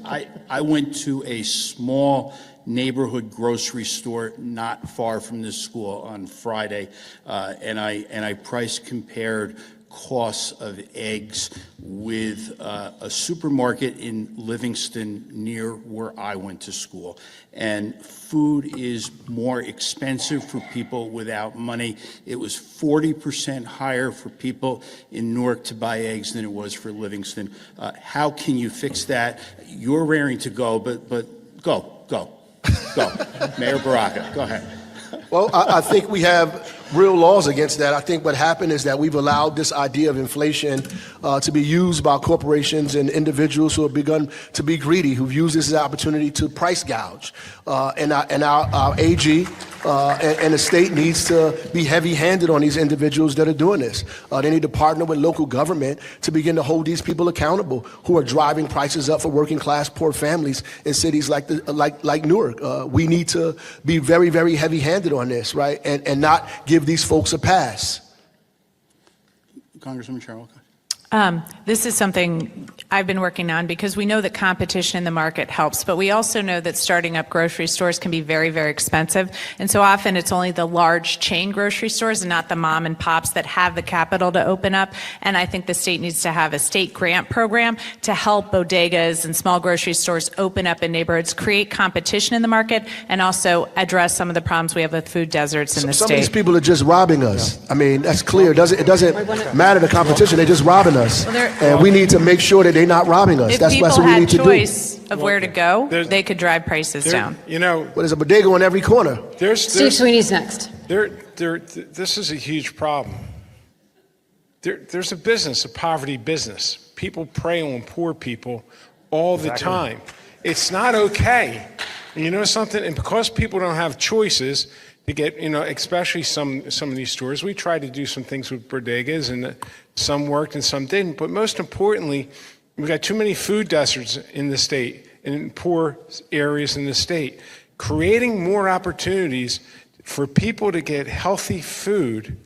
I went to a small neighborhood grocery store not far from this school on Friday, and I price compared costs of eggs with a supermarket in Livingston near where I went to school. And food is more expensive for people without money. It was 40% higher for people in Newark to buy eggs than it was for Livingston. How can you fix that? You're raring to go, but go. Mayor Baraka, go ahead. Well, I think we have real laws against that. I think what happened is that we've allowed this idea of inflation to be used by corporations and individuals who have begun to be greedy, who've used this as an opportunity to price gouge. And our AG and the state needs to be heavy-handed on these individuals that are doing this. They need to partner with local government to begin to hold these people accountable who are driving prices up for working-class poor families in cities like Newark. We need to be very, very heavy-handed on this, right, and not give these folks a pass. Congresswoman Sherrill. This is something I've been working on because we know that competition in the market helps, but we also know that starting up grocery stores can be very, very expensive. And so often it's only the large chain grocery stores and not the mom and pops that have the capital to open up. And I think the state needs to have a state grant program to help bodegas and small grocery stores open up in neighborhoods, create competition in the market, and also address some of the problems we have with food deserts in the state. Some of these people are just robbing us. I mean, that's clear. It doesn't matter the competition. They're just robbing us. And we need to make sure that they're not robbing us. That's what we need to do. If people had choice of where to go, they could drive prices down. You know, well, there's a bodega on every corner. Steve Sweeney's next. This is a huge problem. There's a business, a poverty business. People prey on poor people all the time. It's not okay. And you know something? And because people don't have choices to get, especially some of these stores, we tried to do some things with bodegas, and some worked and some didn't. But most importantly, we've got too many food deserts in the state and in poor areas in the state. Creating more opportunities for people to get healthy food.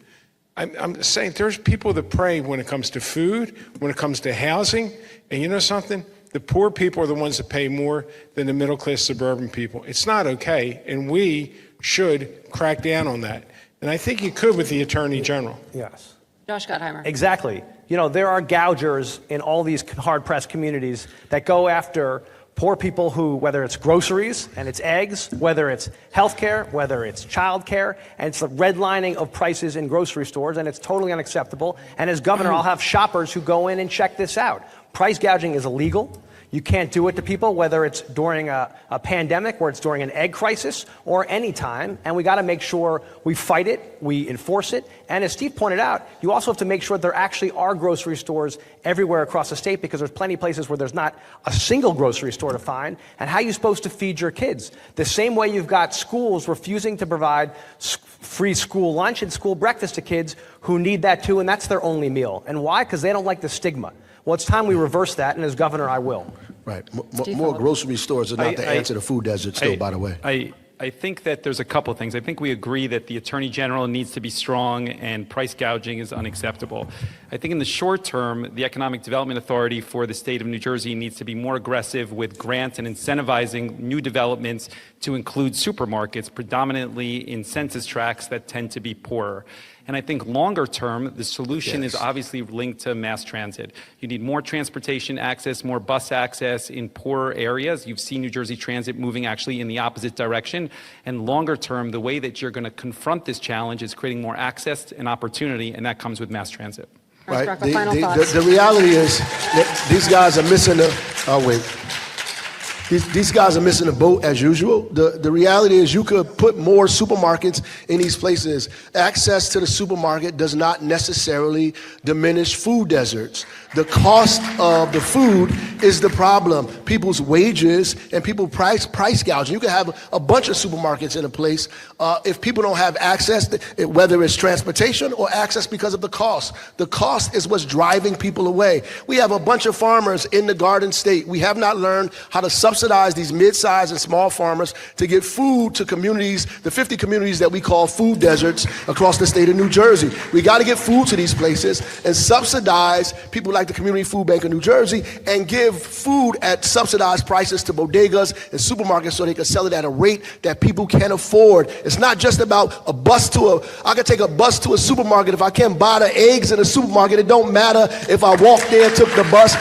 I'm saying there's people that pray when it comes to food, when it comes to housing, and you know something? The poor people are the ones that pay more than the middle-class suburban people. It's not okay, and we should crack down on that. And I think you could with the Attorney General. Yes. Josh Gottheimer. Exactly. There are gougers in all these hard-pressed communities that go after poor people who, whether it's groceries and it's eggs, whether it's healthcare, whether it's childcare, and it's the redlining of prices in grocery stores, and it's totally unacceptable. And as governor, I'll have shoppers who go in and check this out. Price gouging is illegal. You can't do it to people, whether it's during a pandemic, where it's during an egg crisis, or any time. And we got to make sure we fight it, we enforce it. And as Steve pointed out, you also have to make sure there actually are grocery stores everywhere across the state, because there's plenty of places where there's not a single grocery store to find. And how are you supposed to feed your kids? The same way you've got schools refusing to provide free school lunch and school breakfast to kids who need that too, and that's their only meal. And why? Because they don't like the stigma. Well, it's time we reverse that, and as governor, I will. Right. More grocery stores are not the answer to food deserts, still, by the way. I think that there's a couple of things. I think we agree that the Attorney General needs to be strong and price gouging is unacceptable. I think in the short term, the Economic Development Authority for the state of New Jersey needs to be more aggressive with grants and incentivizing new developments to include supermarkets, predominantly in census tracts that tend to be poorer. And I think longer term, the solution is obviously linked to mass transit. You need more transportation access, more bus access in poorer areas. You've seen New Jersey Transit moving actually in the opposite direction. And longer term, the way that you're going to confront this challenge is creating more access and opportunity, and that comes with mass transit. Right. The reality is that these guys are missing These guys are missing the boat as usual. The reality is you could put more supermarkets in these places. Access to the supermarket does not necessarily diminish food deserts. The cost of the food is the problem. People's wages and people price gouging. You can have a bunch of supermarkets in a place. If people don't have access, whether it's transportation or access because of the cost. The cost is what's driving people away. We have a bunch of farmers in the Garden State. We have not learned how to subsidize these mid-sized and small farmers to get food to communities, the 50 communities that we call food deserts across the state of New Jersey. We got to get food to these places and subsidize people like the Community Food Bank of New Jersey and give food at subsidized prices to bodegas and supermarkets so they can sell it at a rate that people can afford. It's not just about I can take a bus to a supermarket. If I can't buy the eggs in a supermarket, it don't matter if I walked there and took the bus.